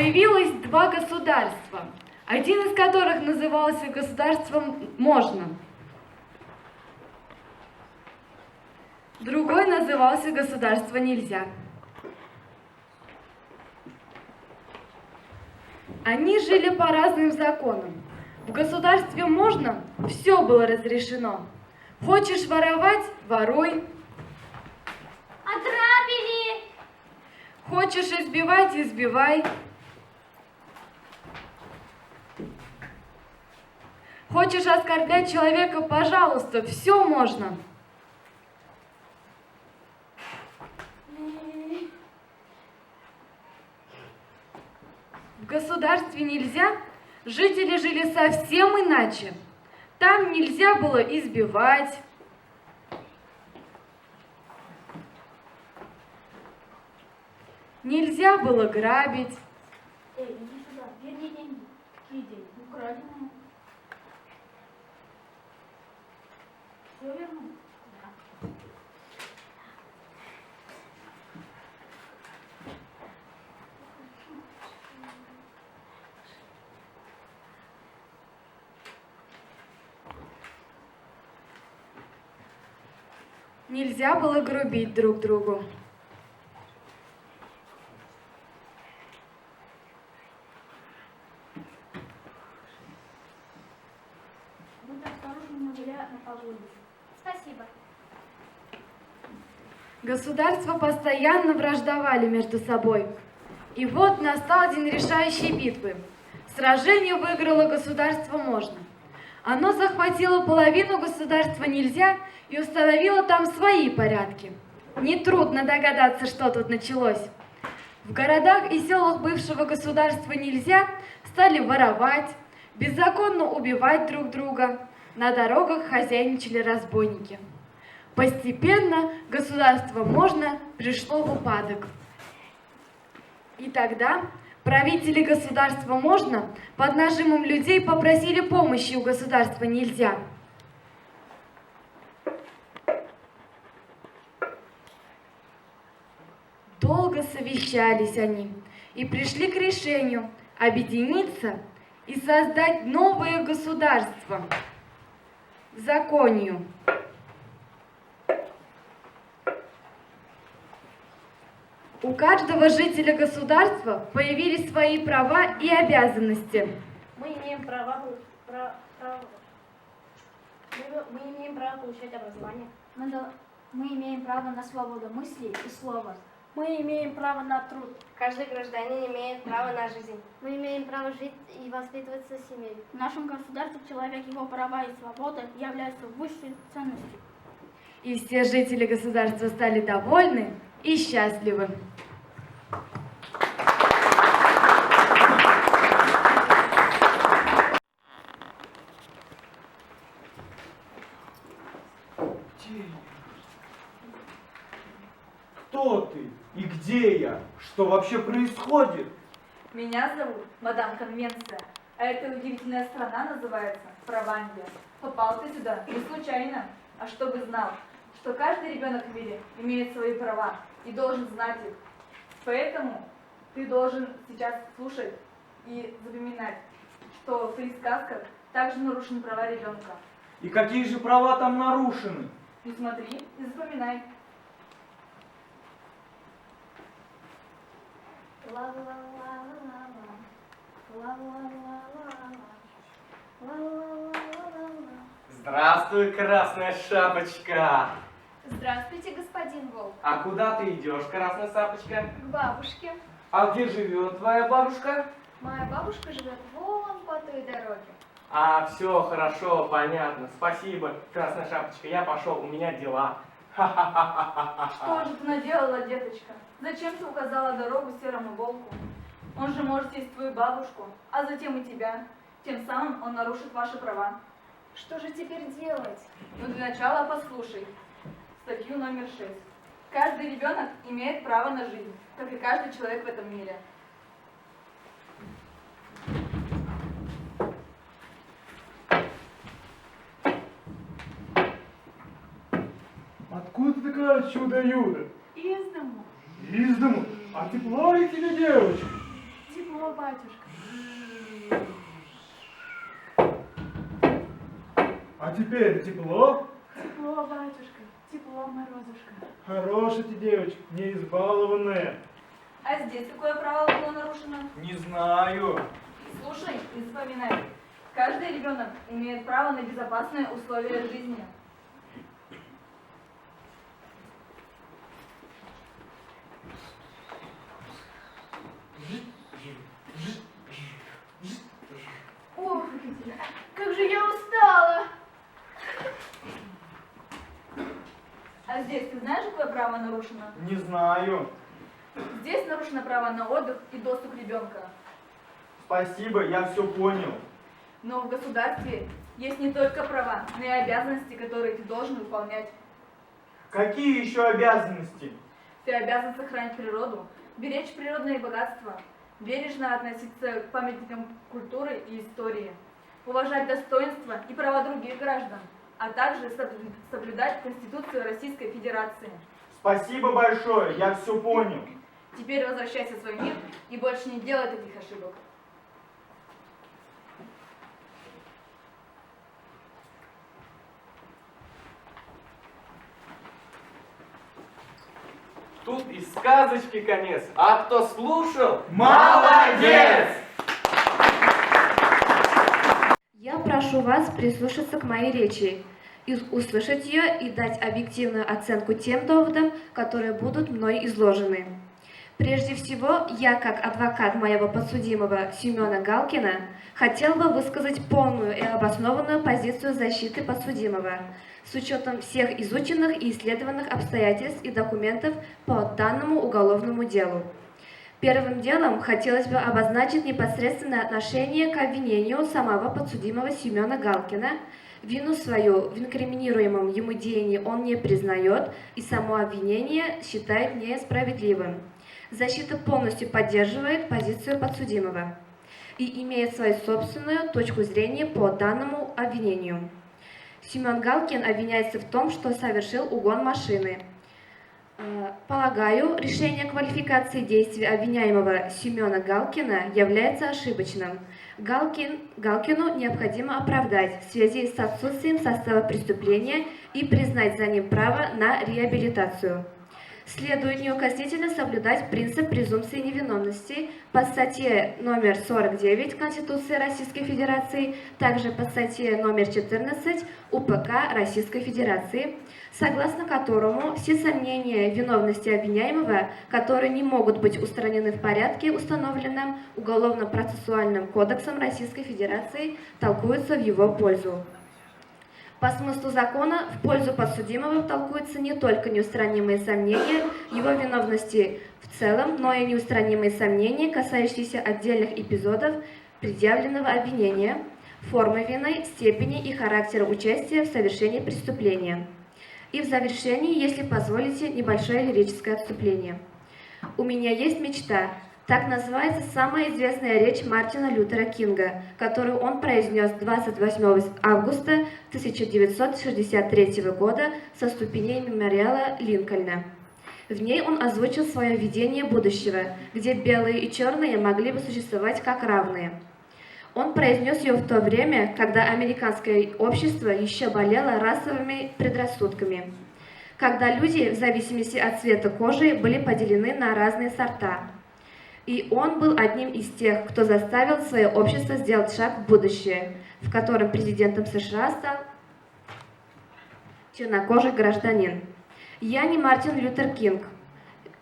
появилось два государства, один из которых назывался государством «можно», другой назывался «государство нельзя». Они жили по разным законам. В государстве «можно» все было разрешено. Хочешь воровать – воруй. Ограбили! Хочешь избивать – избивай. Хочешь оскорблять человека – пожалуйста, все можно. В государстве нельзя жители жили совсем иначе. Там нельзя было избивать, нельзя было грабить, Эй, иди сюда, верни деньги. Какие деньги? Украденные. Все верну? Да. нельзя было грубить друг другу. Будь осторожен, не гуляй на погоде. Спасибо. Государства постоянно враждовали между собой. И вот настал день решающей битвы. Сражение выиграло государство «можно». Оно захватило половину государства «нельзя» и установило там свои порядки. Нетрудно догадаться, что тут началось. В городах и селах бывшего государства «нельзя» стали воровать, беззаконно убивать друг друга. На дорогах хозяйничали разбойники. Постепенно государство «можно» пришло в упадок. И тогда правители государства «можно» под нажимом людей попросили помощи у государства «нельзя». Долго совещались они и пришли к решению объединиться и создать новое государство – законию. У каждого жителя государства появились свои права и обязанности. Мы имеем право получать образование. Мы имеем право на свободу мысли и слова. Мы имеем право на труд. Каждый гражданин имеет право на жизнь. Мы имеем право жить и воспитываться семьей. В нашем государстве человек, его права и свобода являются высшей ценностью. И все жители государства стали довольны и счастливы. Кто ты? И где я? Что вообще происходит? Меня зовут Мадам Конвенция, а эта удивительная страна называется Прованdia. Попал ты сюда не случайно, а чтобы знал, что каждый ребенок в мире имеет свои права и должен знать их. Поэтому ты должен сейчас слушать и запоминать, что в твоих сказках также нарушены права ребенка. И какие же права там нарушены? И смотри и запоминай. Здравствуй, Красная Шапочка! Здравствуйте, господин Волк. А куда ты идешь, Красная Шапочка? К бабушке. А где живет твоя бабушка? Моя бабушка живет вон по той дороге. А, все хорошо, понятно. Спасибо, Красная Шапочка. Я пошел, у меня дела. Что же ты наделала, деточка? Зачем ты указала дорогу серому волку? Он же может съесть твою бабушку, а затем и тебя. Тем самым он нарушит ваши права. Что же теперь делать? Но для начала послушай статью номер 6. Каждый ребенок имеет право на жизнь, как и каждый человек в этом мире. Откуда ты такая чудо-юдо? Из дому. Из дому? А тепло ли тебе, девочка? Тепло, батюшка. А теперь тепло? Тепло, батюшка, тепло, Морозушка. Хорошие ты девочки, не избалованные. А здесь какое право было нарушено? Не знаю. Слушай и запоминай. Каждый ребенок имеет право на безопасные условия жизни. Ох, как же я устала. А здесь ты знаешь, какое право нарушено? Не знаю. Здесь нарушено право на отдых и доступ ребенка. Спасибо, я все понял. Но в государстве есть не только права, но и обязанности, которые ты должен выполнять. Какие еще обязанности? Ты обязан сохранить природу, беречь природные богатства, бережно относиться к памятникам культуры и истории, уважать достоинства и права других граждан, а также соблюдать Конституцию Российской Федерации. Спасибо большое, я все понял. Теперь возвращайся в свой мир и больше не делай таких ошибок. Тут и сказочки конец, а кто слушал? Молодец! Я прошу вас прислушаться к моей речи, и услышать ее и дать объективную оценку тем доводам, которые будут мной изложены. Прежде всего, я, как адвокат моего подсудимого Семена Галкина, хотел бы высказать полную и обоснованную позицию защиты подсудимого с учетом всех изученных и исследованных обстоятельств и документов по данному уголовному делу. Первым делом хотелось бы обозначить непосредственное отношение к обвинению самого подсудимого Семена Галкина. Вину свою в инкриминируемом ему деянии он не признает и само обвинение считает несправедливым. Защита полностью поддерживает позицию подсудимого и имеет свою собственную точку зрения по данному обвинению. Семен Галкин обвиняется в том, что совершил угон машины. Полагаю, решение квалификации действий обвиняемого Семена Галкина является ошибочным. Галкину необходимо оправдать в связи с отсутствием состава преступления и признать за ним право на реабилитацию. Следует неукоснительно соблюдать принцип презумпции невиновности по статье номер 49 Конституции Российской Федерации, также по статье номер 14 УПК Российской Федерации, согласно которому все сомнения виновности обвиняемого, которые не могут быть устранены в порядке, установленном Уголовно-процессуальным кодексом Российской Федерации, толкуются в его пользу. По смыслу закона в пользу подсудимого толкуются не только неустранимые сомнения его виновности в целом, но и неустранимые сомнения, касающиеся отдельных эпизодов предъявленного обвинения, формы вины, степени и характера участия в совершении преступления. И в завершении, если позволите, небольшое лирическое отступление. «У меня есть мечта». Так называется самая известная речь Мартина Лютера Кинга, которую он произнес 28 августа 1963 года со ступеней мемориала Линкольна. В ней он озвучил свое видение будущего, где белые и черные могли бы существовать как равные. Он произнес ее в то время, когда американское общество еще болело расовыми предрассудками, когда люди, в зависимости от цвета кожи, были поделены на разные сорта. И он был одним из тех, кто заставил свое общество сделать шаг в будущее, в котором президентом США стал чернокожий гражданин. Я не Мартин Лютер Кинг,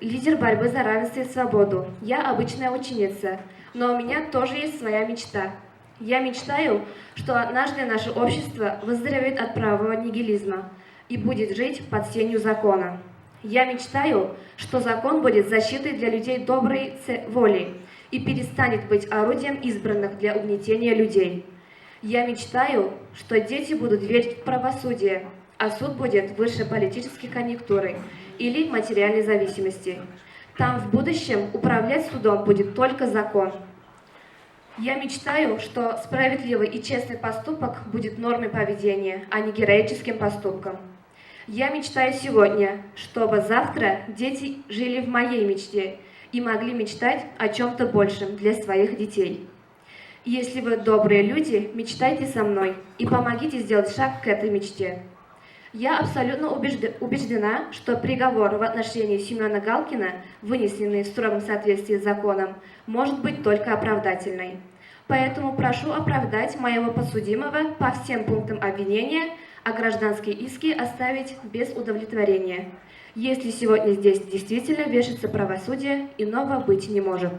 лидер борьбы за равенство и свободу. Я обычная ученица, но у меня тоже есть своя мечта. Я мечтаю, что однажды наше общество выздоровеет от правового нигилизма и будет жить под сенью закона. Я мечтаю, что закон будет защитой для людей доброй воли и перестанет быть орудием избранных для угнетения людей. Я мечтаю, что дети будут верить в правосудие, а суд будет выше политической конъюнктуры или материальной зависимости. Там в будущем управлять судом будет только закон. Я мечтаю, что справедливый и честный поступок будет нормой поведения, а не героическим поступком. Я мечтаю сегодня, чтобы завтра дети жили в моей мечте и могли мечтать о чем-то большем для своих детей. Если вы добрые люди, мечтайте со мной и помогите сделать шаг к этой мечте. Я абсолютно убеждена, что приговор в отношении Семена Галкина, вынесенный в строгом соответствии с законом, может быть только оправдательной. Поэтому прошу оправдать моего подсудимого по всем пунктам обвинения, а гражданские иски оставить без удовлетворения. Если сегодня здесь действительно вершится правосудие, иного быть не может.